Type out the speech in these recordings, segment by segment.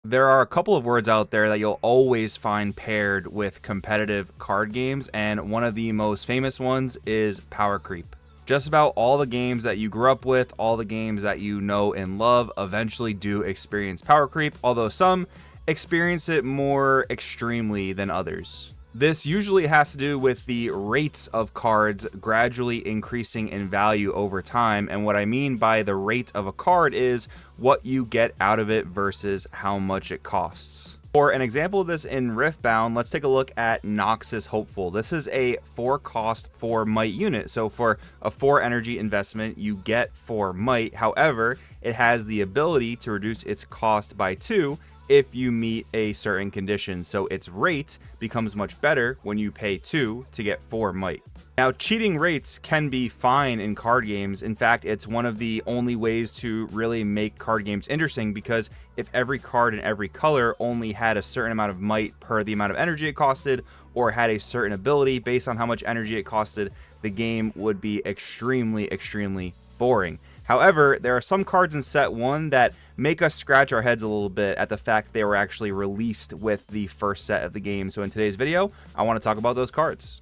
There are a couple of words out there that you'll always find paired with competitive card games, and one of the most famous ones is power creep. Just about all the games that you grew up with, all the games that you know and love, eventually do experience power creep, although some experience it more extremely than others. This usually has to do with the rates of cards gradually increasing in value over time. And what I mean by the rate of a card is what you get out of it versus how much it costs. For an example of this in Riftbound, let's take a look at Noxus Hopeful. This is a 4 cost 4 might unit. So for a 4 energy investment, you get 4 might. However, it has the ability to reduce its cost by 2 if you meet a certain condition, so its rate becomes much better when you pay 2 to get 4 might. Now, cheating rates can be fine in card games. In fact, it's one of the only ways to really make card games interesting, because if every card in every color only had a certain amount of might per the amount of energy it costed, or had a certain ability based on how much energy it costed, the game would be extremely boring. However, there are some cards in set 1 that make us scratch our heads a little bit at the fact they were actually released with the first set of the game. So in today's video, I want to talk about those cards.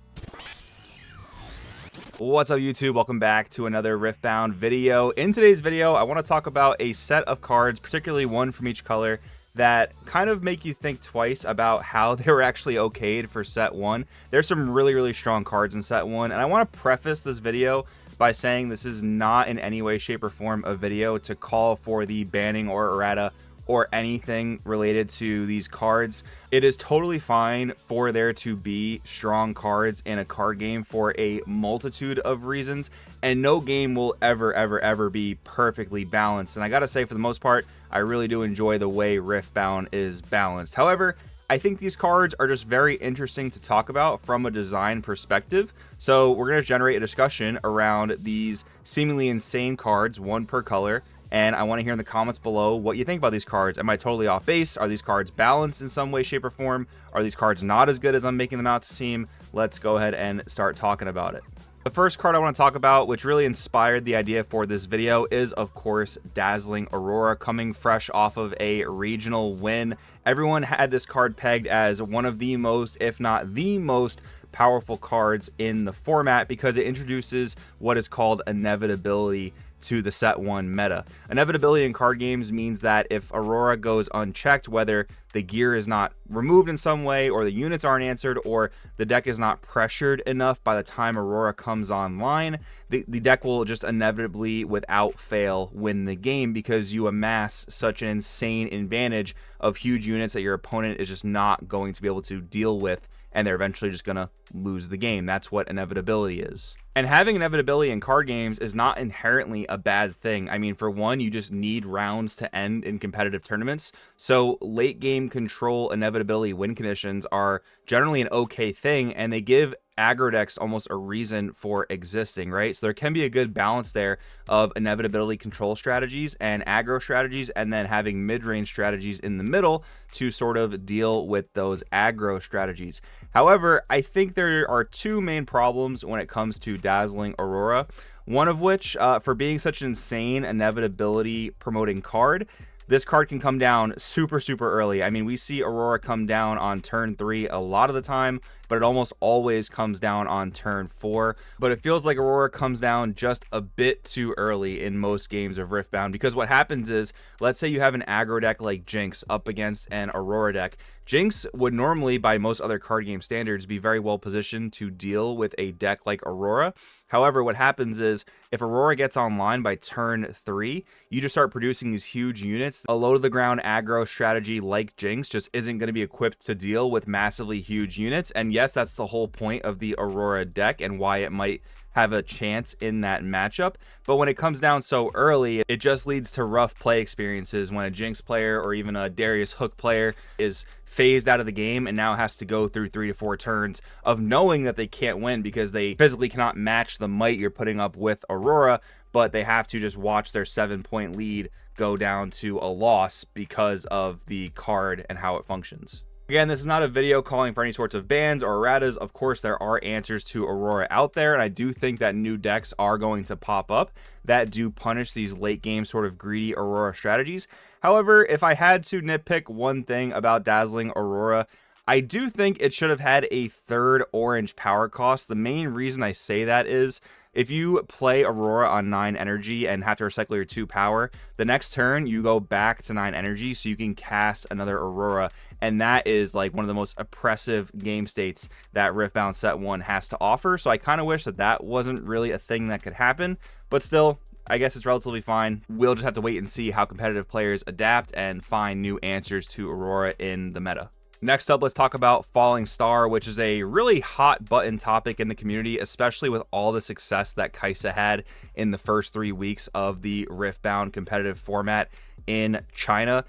What's up, YouTube? Welcome back to another Riftbound video. In today's video, I want to talk about a set of cards, particularly one from each color, that kind of make you think twice about how they were actually okayed for set 1. There's some really strong cards in set 1, and I want to preface this video by saying this is not in any way, shape, or form a video to call for the banning or errata or anything related to these cards. It is totally fine for there to be strong cards in a card game for a multitude of reasons, and no game will ever be perfectly balanced. And I gotta say, for the most part, I really do enjoy the way Riftbound is balanced. However, I think these cards are just very interesting to talk about from a design perspective. So we're going to generate a discussion around these seemingly insane cards, one per color. And I want to hear in the comments below what you think about these cards. Am I totally off base? Are these cards balanced in some way, shape, or form? Are these cards not as good as I'm making them out to seem? Let's go ahead and start talking about it. The first card I want to talk about, which really inspired the idea for this video, is of course Dazzling Aurora, coming fresh off of a regional win. Everyone had this card pegged as one of the most, if not the most, powerful cards in the format because it introduces what is called inevitability to the set 1 meta. Inevitability in card games means that if Aurora goes unchecked, whether the gear is not removed in some way, or the units aren't answered, or the deck is not pressured enough by the time Aurora comes online, the deck will just inevitably, without fail, win the game because you amass such an insane advantage of huge units that your opponent is just not going to be able to deal with, and they're eventually just gonna lose the game. That's what inevitability is. And having inevitability in card games is not inherently a bad thing. I mean, for one, you just need rounds to end in competitive tournaments. So late game control inevitability win conditions are generally an okay thing, and they give aggro decks almost a reason for existing, right? So there can be a good balance there of inevitability control strategies and aggro strategies, and then having mid-range strategies in the middle to sort of deal with those aggro strategies. However, I think there are two main problems when it comes to Dazzling Aurora. One of which, for being such an insane inevitability promoting card, this card can come down super early. I mean, we see Aurora come down on turn 3 a lot of the time, but it almost always comes down on turn 4. But it feels like Aurora comes down just a bit too early in most games of Riftbound, because what happens is, let's say you have an aggro deck like Jinx up against an Aurora deck. Jinx would normally, by most other card game standards, be very well positioned to deal with a deck like Aurora. However, what happens is, if Aurora gets online by turn 3, you just start producing these huge units. A low to the ground aggro strategy like Jinx just isn't going to be equipped to deal with massively huge units. And yes, that's the whole point of the Aurora deck and why it might have a chance in that matchup. But when it comes down so early, it just leads to rough play experiences when a Jinx player or even a Darius Hook player is phased out of the game and now has to go through 3 to 4 turns of knowing that they can't win because they physically cannot match the might you're putting up with Aurora, but they have to just watch their 7-point lead go down to a loss because of the card and how it functions. Again, this is not a video calling for any sorts of bans or erratas. Of course, there are answers to Aurora out there, and I do think that new decks are going to pop up that do punish these late game sort of greedy Aurora strategies. However, if I had to nitpick one thing about Dazzling Aurora, I do think it should have had a third orange power cost. The main reason I say that is if you play Aurora on 9 energy and have to recycle your 2 power, the next turn you go back to 9 energy so you can cast another Aurora, and that is like one of the most oppressive game states that Riftbound Set 1 has to offer. So I kind of wish that that wasn't really a thing that could happen, but still, I guess it's relatively fine. We'll just have to wait and see how competitive players adapt and find new answers to Aurora in the meta. Next up, let's talk about Falling Star, which is a really hot button topic in the community, especially with all the success that Kaisa had in the first 3 weeks of the Riftbound competitive format in China.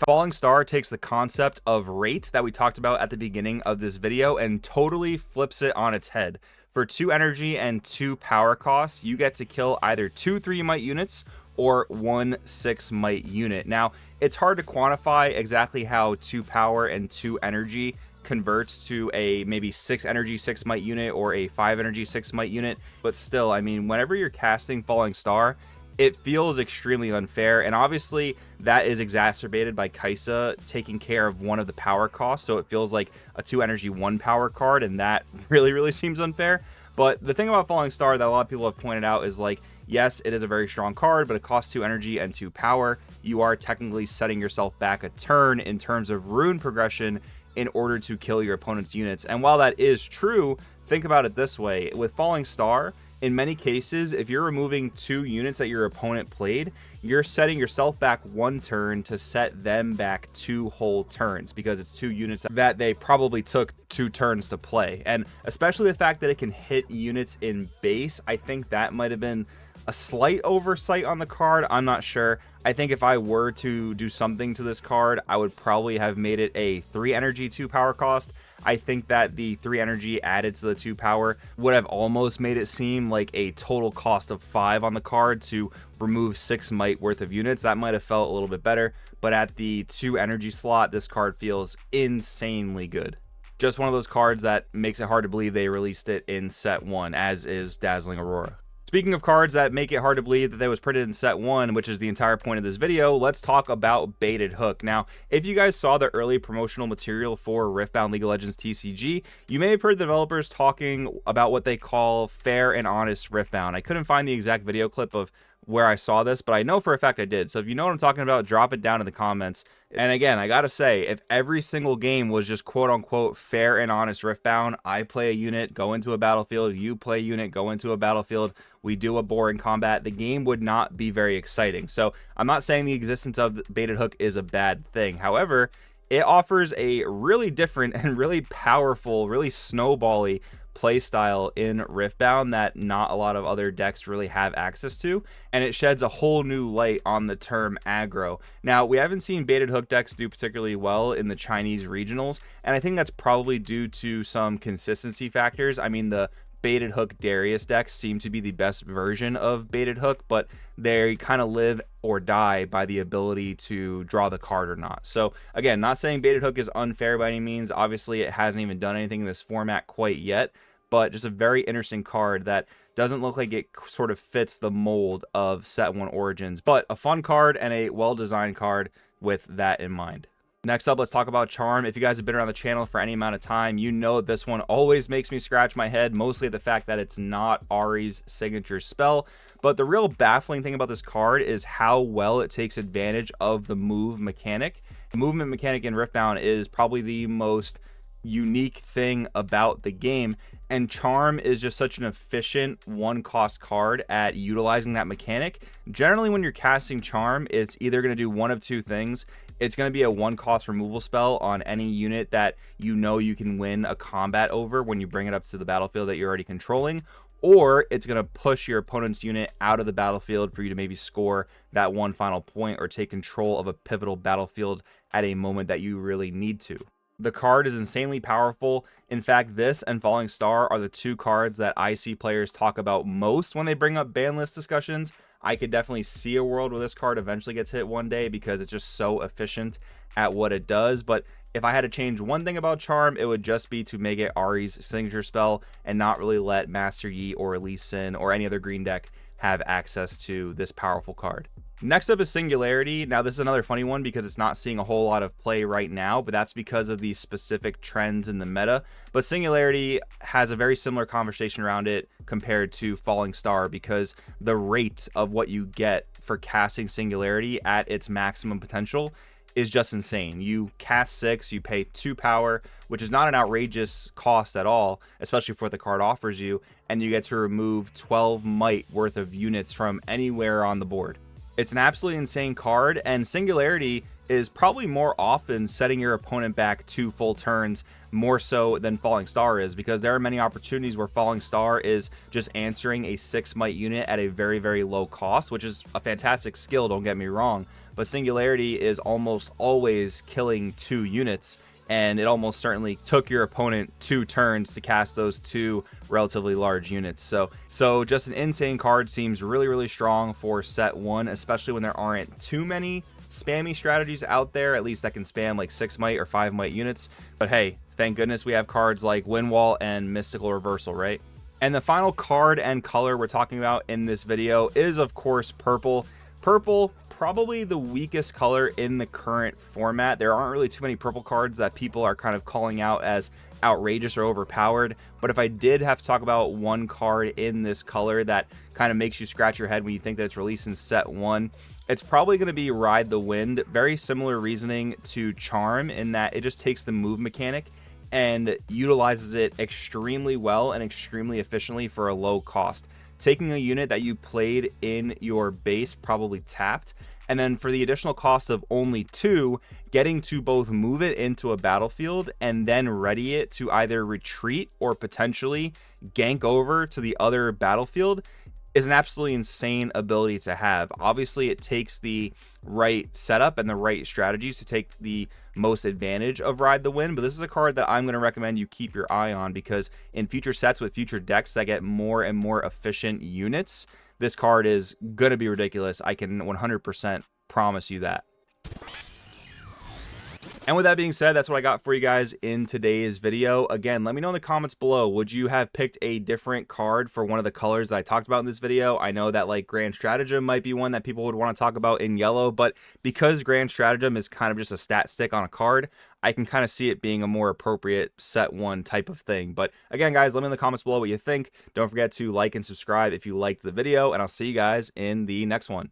Falling Star takes the concept of rate that we talked about at the beginning of this video and totally flips it on its head. For 2 energy and 2 power costs, you get to kill either 2 3-might units or 1 6-might unit. Now, it's hard to quantify exactly how 2 power and 2 energy converts to a maybe 6 energy 6-might unit or a 5 energy 6-might unit, but still, I mean, whenever you're casting Falling Star, it feels extremely unfair, and obviously that is exacerbated by Kaisa taking care of one of the power costs, so it feels like a 2 energy 1 power card, and that really seems unfair. But the thing about Falling Star that a lot of people have pointed out is, like, yes, it is a very strong card, but it costs 2 energy and 2 power. You are technically setting yourself back a turn in terms of rune progression in order to kill your opponent's units. And while that is true, think about it this way. With Falling Star, in many cases, if you're removing 2 units that your opponent played, you're setting yourself back 1 turn to set them back 2 whole turns, because it's 2 units that they probably took 2 turns to play. And especially the fact that it can hit units in base, I think that might have been a slight oversight on the card. I'm not sure. I think if I were to do something to this card, I would probably have made it a 3 energy 2 power cost. I think that the 3 energy added to the 2 power would have almost made it seem like a total cost of 5 on the card to remove 6 might worth of units. That might have felt a little bit better, but at the 2 energy slot, this card feels insanely good. Just one of those cards that makes it hard to believe they released it in Set 1, as is Dazzling Aurora. Speaking of cards that make it hard to believe that they was printed in Set 1, which is the entire point of this video, let's talk about Baited Hook. Now, if you guys saw the early promotional material for Riftbound League of Legends TCG, you may have heard the developers talking about what they call fair and honest Riftbound. I couldn't find the exact video clip of where I saw this, but I know for a fact I did. So if you know what I'm talking about, drop it down in the comments. And again, I gotta say, if every single game was just quote-unquote fair and honest Riftbound, I play a unit, go into a battlefield, you play a unit, go into a battlefield, we do a boring combat, the game would not be very exciting. So I'm not saying the existence of Baited Hook is a bad thing. However, it offers a really different and really powerful, really snowbally playstyle in Riftbound that not a lot of other decks really have access to, and it sheds a whole new light on the term aggro. Now, we haven't seen Baited Hook decks do particularly well in the Chinese regionals, and I think that's probably due to some consistency factors. I mean, the Baited Hook Darius decks seem to be the best version of Baited Hook, but they kind of live or die by the ability to draw the card or not. So again, not saying Baited Hook is unfair by any means. Obviously, it hasn't even done anything in this format quite yet, but just a very interesting card that doesn't look like it sort of fits the mold of Set 1 Origins, but a fun card and a well-designed card with that in mind. Next up, let's talk about Charm. If you guys have been around the channel for any amount of time, you know this one always makes me scratch my head, mostly the fact that it's not Ahri's signature spell. But the real baffling thing about this card is how well it takes advantage of the move mechanic. The movement mechanic in Riftbound is probably the most unique thing about the game, and Charm is just such an efficient 1-cost card at utilizing that mechanic. Generally, when you're casting Charm, it's either going to do one of 2 things. It's going to be a 1-cost removal spell on any unit that you know you can win a combat over when you bring it up to the battlefield that you're already controlling, or it's going to push your opponent's unit out of the battlefield for you to maybe score that one final point or take control of a pivotal battlefield at a moment that you really need to. The card is insanely powerful. In fact, this and Falling Star are the 2 cards that I see players talk about most when they bring up ban list discussions. I could definitely see a world where this card eventually gets hit one day because it's just so efficient at what it does. But If I had to change one thing about Charm, it would just be to make it Ari's signature spell and not really let Master Yi or Lee Sin or any other green deck have access to this powerful card. Next up is Singularity. Now, this is another funny one because it's not seeing a whole lot of play right now, but that's because of these specific trends in the meta. But Singularity has a very similar conversation around it compared to Falling Star, because the rate of what you get for casting Singularity at its maximum potential is just insane. You cast 6, you pay 2 power, which is not an outrageous cost at all, especially for what the card offers you, and you get to remove 12 might worth of units from anywhere on the board. It's an absolutely insane card, and Singularity is probably more often setting your opponent back 2 full turns more so than Falling Star is, because there are many opportunities where Falling Star is just answering a 6 might unit at a very, very low cost, which is a fantastic skill, don't get me wrong, but Singularity is almost always killing 2 units, and it almost certainly took your opponent 2 turns to cast those 2 relatively large units. So just an insane card. Seems really, really strong for set 1, especially when there aren't too many spammy strategies out there, at least that can spam like 6 might or 5 might units. But hey, thank goodness we have cards like Windwall and Mystical Reversal, right? And the final card and color we're talking about in this video is, of course, purple. Purple, probably the weakest color in the current format. There aren't really too many purple cards that people are kind of calling out as outrageous or overpowered, but if I did have to talk about one card in this color that kind of makes you scratch your head when you think that it's released in set 1, it's probably going to be Ride the Wind. Very similar reasoning to Charm in that it just takes the move mechanic and utilizes it extremely well and extremely efficiently for a low cost. Taking a unit that you played in your base, probably tapped, and then for the additional cost of only 2, getting to both move it into a battlefield and then ready it to either retreat or potentially gank over to the other battlefield is an absolutely insane ability to have. Obviously, it takes the right setup and the right strategies to take the most advantage of Ride the Wind, but this is a card that I'm going to recommend you keep your eye on, because in future sets with future decks that get more and more efficient units, this card is going to be ridiculous. I can 100% promise you that. And with that being said, that's what I got for you guys in today's video. Again, let me know in the comments below, would you have picked a different card for one of the colors that I talked about in this video? I know that like Grand Stratagem might be one that people would want to talk about in yellow, but because Grand Stratagem is kind of just a stat stick on a card, I can kind of see it being a more appropriate set 1 type of thing. But again, guys, let me know in the comments below what you think. Don't forget to like and subscribe if you liked the video, and I'll see you guys in the next one.